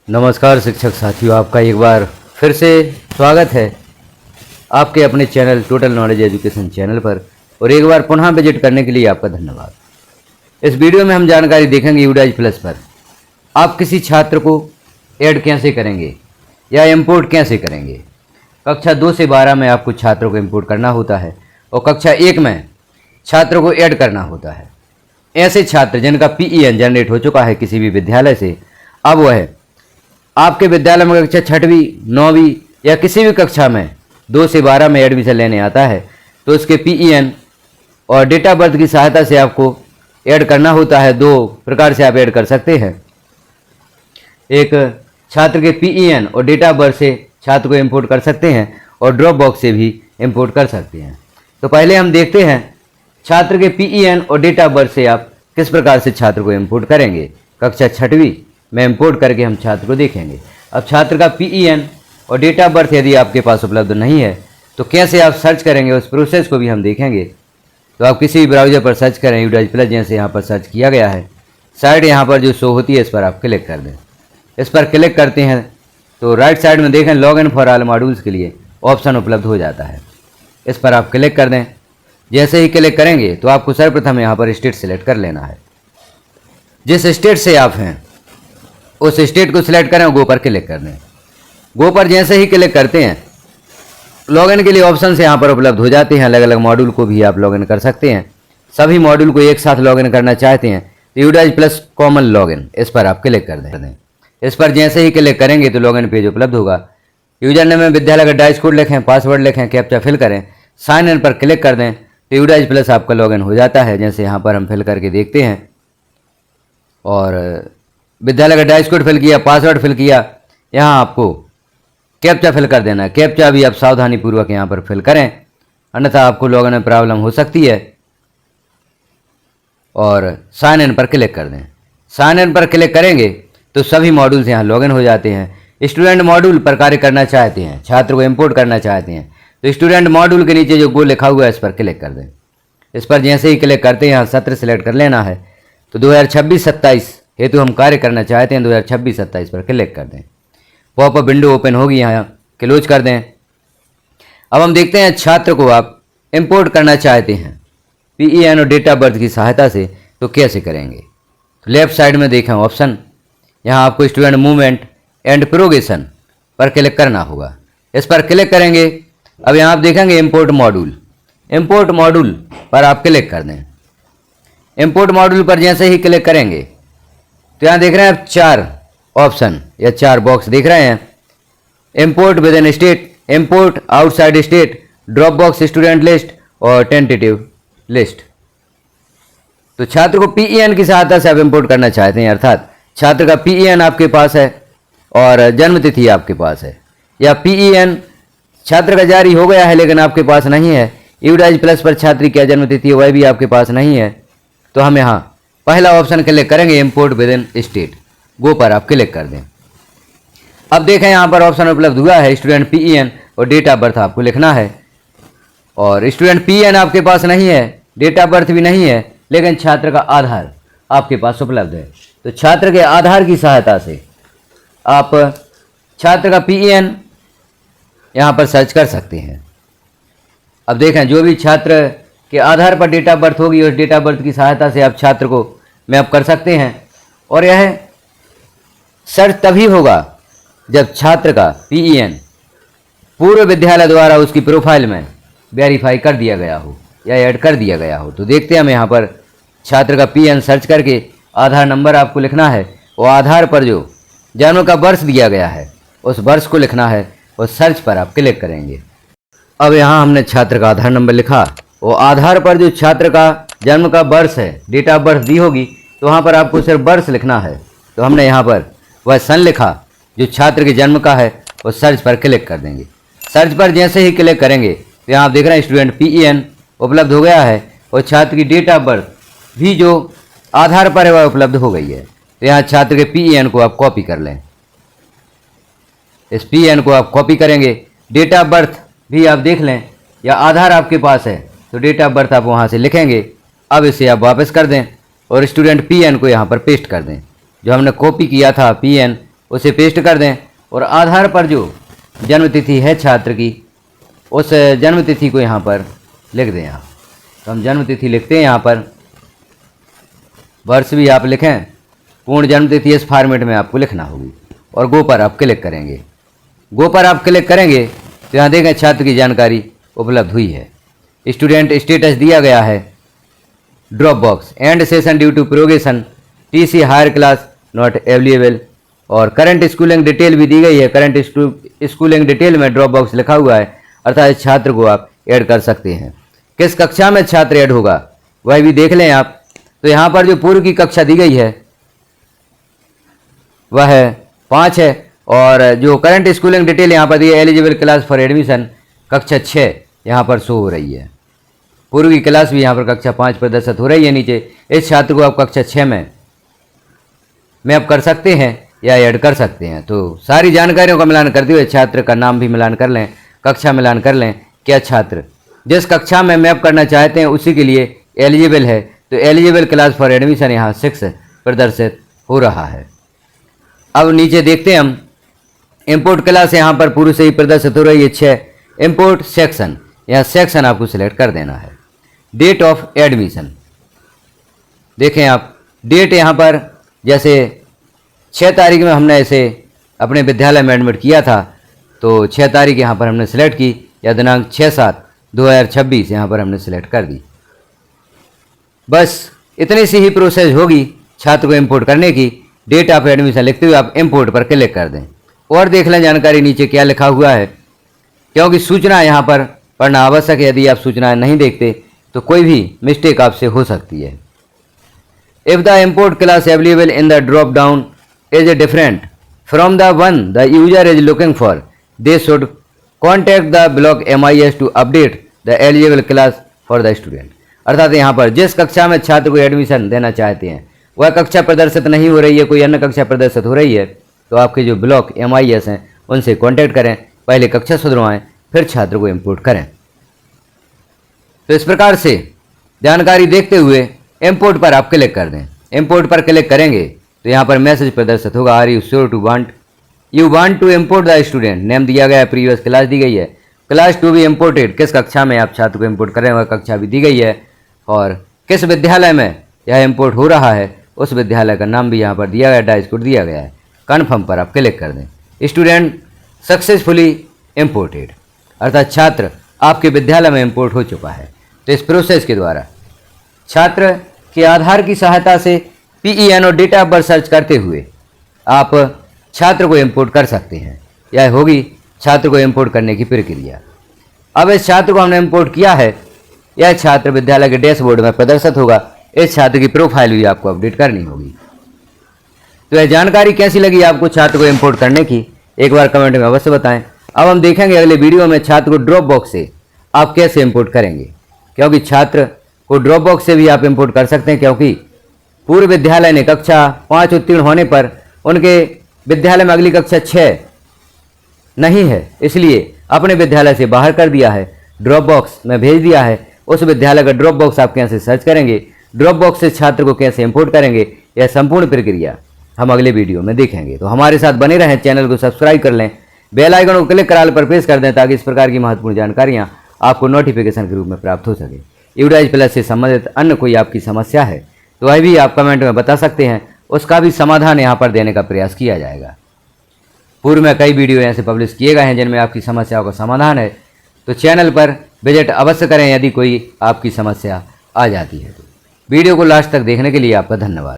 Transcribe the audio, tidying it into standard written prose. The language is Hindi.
नमस्कार शिक्षक साथियों, आपका एक बार फिर से स्वागत है आपके अपने channel total knowledge education channel पर। और एक बार पुनः विजिट करने के लिए आपका धन्यवाद। इस वीडियो में हम जानकारी देखेंगे यूडाइज प्लस पर आप किसी छात्र को ऐड कैसे करेंगे या इंपोर्ट कैसे करेंगे। कक्षा 2 से 12 में आपको छात्रों को इंपोर्ट करना होता है और कक्षा 1 में छात्रों को ऐड करना होता है। ऐसे छात्र जिनका PEN जनरेट हो चुका है किसी भी विद्यालय से, अब वह आपके विद्यालय में कक्षा 6वीं 9वीं या किसी भी कक्षा में 2 से 12 में एडमिशन लेने आता है तो उसके PEN और डेट ऑफ बर्थ की सहायता से आपको ऐड करना होता है। 2 प्रकार से आप ऐड कर सकते हैं। एक, छात्र के PEN और डेट ऑफ बर्थ से छात्र को इंपोर्ट कर सकते हैं और ड्रॉप बॉक्स से भी इंपोर्ट कर सकते हैं। तो पहले हम देखते हैं छात्र के PEN और डेट ऑफ बर्थ से आप किस प्रकार से छात्र को इंपोर्ट करेंगे। कक्षा 6वीं में इंपोर्ट करके हम छात्र को देखेंगे। अब छात्र का PEN और डेट ऑफ बर्थ यदि आपके पास उपलब्ध नहीं है तो कैसे आप सर्च करेंगे, उस प्रोसेस को भी हम देखेंगे। तो आप किसी भी ब्राउज़र पर सर्च करें, यूडाइज प्लस जैसे यहाँ पर सर्च किया गया है, साइड यहाँ पर जो शो होती है इस पर आप क्लिक कर दें। इस पर क्लिक करते हैं तो राइट साइड में देखें log in for all modules के लिए ऑप्शन उपलब्ध हो जाता है। इस पर आप क्लिक कर दें। जैसे ही क्लिक करेंगे तो आपको सर्वप्रथम यहाँ पर स्टेट सेलेक्ट कर लेना है। जिस स्टेट से आप हैं उस स्टेट को सिलेक्ट करें और गो पर क्लिक कर दें। गो पर जैसे ही क्लिक करते हैं लॉगिन के लिए ऑप्शन से यहाँ पर उपलब्ध हो जाते हैं। अलग अलग मॉड्यूल को भी आप लॉगिन कर सकते हैं। सभी मॉड्यूल को एक साथ लॉगिन करना चाहते हैं तो यूडाइज प्लस कॉमन लॉगिन, इस पर आप क्लिक कर दें। इस पर जैसे ही क्लिक करेंगे तो लॉगिन पेज उपलब्ध होगा। यूजर नेम में विद्यालय का डाइस कोड लिखें, पासवर्ड लिखें, कैप्चा फिल करें, साइन इन पर क्लिक कर दें तो यूडाइज प्लस आपका लॉगिन हो जाता है। जैसे यहाँ पर हम फिल करके देखते हैं और विद्यालय का डाइस कोड फिल किया, पासवर्ड फिल किया, यहाँ आपको कैप्चा फिल कर देना है। कैप्चा भी आप सावधानी पूर्वक यहाँ पर फिल करें, अन्यथा आपको लॉगिन में प्रॉब्लम हो सकती है। और साइन इन पर क्लिक कर दें। साइन इन पर क्लिक करेंगे तो सभी मॉड्यूल्स यहाँ लॉगिन हो जाते हैं। स्टूडेंट मॉड्यूल पर कार्य करना चाहते हैं, छात्र को इंपोर्ट करना चाहते हैं तो स्टूडेंट मॉड्यूल के नीचे जो गो लिखा हुआ है इस पर क्लिक कर दें। इस पर जैसे ही क्लिक करते हैं यहाँ सत्र सेलेक्ट कर लेना है। तो 2026-27 हेतु हम कार्य करना चाहते हैं, 2026-27 पर क्लिक कर दें। पॉपअप विंडो ओपन होगी, यहाँ क्लोज कर दें। अब हम देखते हैं छात्र को आप इंपोर्ट करना चाहते हैं PEN और डेट ऑफ बर्थ की सहायता से तो कैसे करेंगे। तो लेफ्ट साइड में देखें ऑप्शन, यहाँ आपको स्टूडेंट मूवमेंट एंड प्रोग्रेशन पर क्लिक करना होगा। इस पर क्लिक करेंगे। अब यहाँ आप देखेंगे इंपोर्ट मॉड्यूल, इंपोर्ट मॉड्यूल पर आप क्लिक कर दें। इंपोर्ट मॉड्यूल पर जैसे ही क्लिक करेंगे तो यहाँ देख रहे हैं आप 4 ऑप्शन या 4 बॉक्स देख रहे हैं। Import with in state, import outside state, drop box student list और टेंटेटिव लिस्ट। तो छात्र को PEN की सहायता से आप इंपोर्ट करना चाहते हैं, अर्थात छात्र का PEN आपके पास है और जन्म तिथि आपके पास है, या PEN छात्र का जारी हो गया है लेकिन आपके पास नहीं है। यूडाइज प्लस पर छात्र क्या जन्म तिथि है वह भी आपके पास नहीं है। तो हम यहाँ पहला ऑप्शन क्लिक करेंगे, इंपोर्ट विद इन स्टेट, गो पर आप क्लिक कर दें। अब देखें यहाँ पर ऑप्शन उपलब्ध हुआ है स्टूडेंट PEN और डेट ऑफ बर्थ आपको लिखना है। और स्टूडेंट PEN आपके पास नहीं है, डेट ऑफ बर्थ भी नहीं है, लेकिन छात्र का आधार आपके पास उपलब्ध है। तो छात्र के आधार की सहायता से आप छात्र का PEN यहाँ पर सर्च कर सकते हैं। अब देखें जो भी छात्र के आधार पर डेट ऑफ बर्थ होगी उस डेट ऑफ बर्थ की सहायता से आप छात्र को मैप कर सकते हैं। और यह सर्च तभी होगा जब छात्र का PEN पूर्व विद्यालय द्वारा उसकी प्रोफाइल में वेरीफाई कर दिया गया हो या ऐड कर दिया गया हो। तो देखते हैं हम यहाँ पर छात्र का PEN सर्च करके आधार नंबर आपको लिखना है और आधार पर जो जन्म का वर्ष दिया गया है उस वर्ष को लिखना है और सर्च पर आप क्लिक करेंगे। अब यहाँ हमने छात्र का आधार नंबर लिखा और आधार पर जो छात्र का जन्म का वर्ष है, डेट ऑफ बर्थ दी होगी तो वहाँ पर आपको सिर्फ वर्ष लिखना है। तो हमने यहाँ पर वह सन लिखा जो छात्र के जन्म का है और सर्च पर क्लिक कर देंगे। सर्च पर जैसे ही क्लिक करेंगे तो यहाँ आप देख रहे हैं स्टूडेंट PEN उपलब्ध हो गया है और छात्र की डेट ऑफ बर्थ भी जो आधार पर है वह उपलब्ध हो गई है। तो यहाँ छात्र के PEN को आप कॉपी कर लें। इस PEN को आप कॉपी करेंगे। डेट ऑफ बर्थ भी आप देख लें, या आधार आपके पास है तो डेट ऑफ बर्थ आप वहाँ से लिखेंगे। अब इसे आप वापस कर दें और स्टूडेंट PEN को यहाँ पर पेस्ट कर दें। जो हमने कॉपी किया था PEN उसे पेस्ट कर दें और आधार पर जो जन्म तिथि है छात्र की, उस जन्म तिथि को यहाँ पर लिख दें आप। तो हम जन्म तिथि लिखते हैं यहाँ पर, वर्ष भी आप लिखें, पूर्ण जन्म तिथि इस फॉर्मेट में आपको लिखना होगी और गो पर आप क्लिक करेंगे। गो पर आप क्लिक करेंगे तो यहाँ देखें छात्र की जानकारी उपलब्ध हुई है। स्टूडेंट स्टेटस दिया गया है drop box, and session due to progression, TC higher class not available, और करंट स्कूलिंग डिटेल भी दी गई है। करंट स्कूलिंग डिटेल में ड्रॉप बॉक्स लिखा हुआ है, अर्थात इस छात्र को आप ऐड कर सकते हैं। किस कक्षा में छात्र ऐड होगा वह भी देख लें आप। तो यहाँ पर जो पूर्व की कक्षा दी गई है वह 5 है, और जो करंट स्कूलिंग डिटेल यहाँ पर दी है, एलिजिबल क्लास फॉर एडमिशन कक्षा 6 यहाँ पर शो हो रही है। पूर्व की क्लास भी यहाँ पर कक्षा 5 प्रदर्शित हो रही है नीचे। इस छात्र को आप कक्षा 6 में मैप कर सकते हैं या ऐड कर सकते हैं। तो सारी जानकारियों का मिलान करते हुए छात्र का नाम भी मिलान कर लें, कक्षा मिलान कर लें। क्या छात्र जिस कक्षा में मैप करना चाहते हैं उसी के लिए एलिजिबल है, तो एलिजिबल क्लास फॉर एडमिशन यहाँ 6 प्रदर्शित हो रहा है। अब नीचे देखते हैं हम, इंपोर्ट क्लास यहाँ पर पूर्व से ही प्रदर्शित हो रही है 6। इंपोर्ट सेक्शन, यहाँ सेक्शन आपको सिलेक्ट कर देना है। डेट ऑफ एडमिशन देखें आप, डेट यहाँ पर जैसे 6 तारीख में हमने इसे अपने विद्यालय में एडमिट किया था, तो 6 तारीख यहाँ पर हमने सिलेक्ट की, या दिनांक 6/7/2026 यहाँ पर हमने सिलेक्ट कर दी। बस इतनी सी ही प्रोसेस होगी छात्र को इंपोर्ट करने की। डेट ऑफ एडमिशन लिखते हुए आप इंपोर्ट पर क्लिक कर दें और देख लें जानकारी नीचे क्या लिखा हुआ है, क्योंकि सूचना यहाँ पर पढ़ना आवश्यक है। यदि आप सूचनाएं नहीं देखते तो कोई भी मिस्टेक आपसे हो सकती है। If the import class available in the drop down is different from the one the user is looking for, they should contact the block MIS to update the eligible class for the student. अर्थात यहाँ पर जिस कक्षा में छात्र को एडमिशन देना चाहते हैं वह कक्षा प्रदर्शित नहीं हो रही है, कोई अन्य कक्षा प्रदर्शित हो रही है, तो आपके जो ब्लॉक MIS हैं उनसे कांटेक्ट करें, पहले कक्षा सुधरवाएं, फिर छात्र को इंपोर्ट करें। तो इस प्रकार से जानकारी देखते हुए इंपोर्ट पर आप क्लिक कर दें। इंपोर्ट पर क्लिक करेंगे तो यहाँ पर मैसेज प्रदर्शित होगा, are you sure to you want to import the student. Name दिया गया है, प्रीवियस क्लास दी गई है, क्लास टू बी इम्पोर्टेड, किस कक्षा में आप छात्र को इंपोर्ट कर रहे हैं वह कक्षा भी दी गई है, और किस विद्यालय में यह इंपोर्ट हो रहा है उस विद्यालय का नाम भी यहाँ पर दिया गया, डाइस कोड दिया गया है। कन्फर्म पर आप क्लिक कर दें। स्टूडेंट सक्सेसफुली इम्पोर्टेड, अर्थात छात्र आपके विद्यालय में इंपोर्ट हो चुका है। तो इस प्रोसेस के द्वारा छात्र के आधार की सहायता से PEN और डेट ऑफ बर्थ सर्च करते हुए आप छात्र को इंपोर्ट कर सकते हैं। यह होगी छात्र को इंपोर्ट करने की प्रक्रिया। अब इस छात्र को हमने इंपोर्ट किया है, यह छात्र विद्यालय के डैशबोर्ड में प्रदर्शित होगा। इस छात्र की प्रोफाइल भी आपको अपडेट करनी होगी। तो यह जानकारी कैसी लगी आपको छात्र को इंपोर्ट करने की, एक बार कमेंट में अवश्य बताएं। अब हम देखेंगे अगले वीडियो में छात्र को ड्रॉप बॉक्स से आप कैसे इंपोर्ट करेंगे, क्योंकि छात्र को ड्रॉप बॉक्स से भी आप इंपोर्ट कर सकते हैं, क्योंकि पूर्व विद्यालय ने कक्षा 5 उत्तीर्ण होने पर उनके विद्यालय में अगली कक्षा 6 नहीं है, इसलिए अपने विद्यालय से बाहर कर दिया है, ड्रॉप बॉक्स में भेज दिया है। उस विद्यालय का ड्रॉप बॉक्स आप कैसे सर्च करेंगे, ड्रॉप बॉक्स से छात्र को कैसे इंपोर्ट करेंगे, यह संपूर्ण प्रक्रिया हम अगले वीडियो में देखेंगे। तो हमारे साथ बने रहें, चैनल को सब्सक्राइब कर लें, बेल आइकन को क्लिक कर ऑल पर प्रेस कर दें, ताकि इस प्रकार की महत्वपूर्ण जानकारियां आपको नोटिफिकेशन के रूप में प्राप्त हो सके। यूडाइज प्लस से संबंधित अन्य कोई आपकी समस्या है तो वह भी आप कमेंट में बता सकते हैं, उसका भी समाधान यहाँ पर देने का प्रयास किया जाएगा। पूर्व में कई वीडियो ऐसे पब्लिश किए गए हैं जिनमें आपकी समस्याओं का समाधान है, तो चैनल पर विजिट अवश्य करें यदि कोई आपकी समस्या आ जाती है। तो वीडियो को लास्ट तक देखने के लिए आपका धन्यवाद।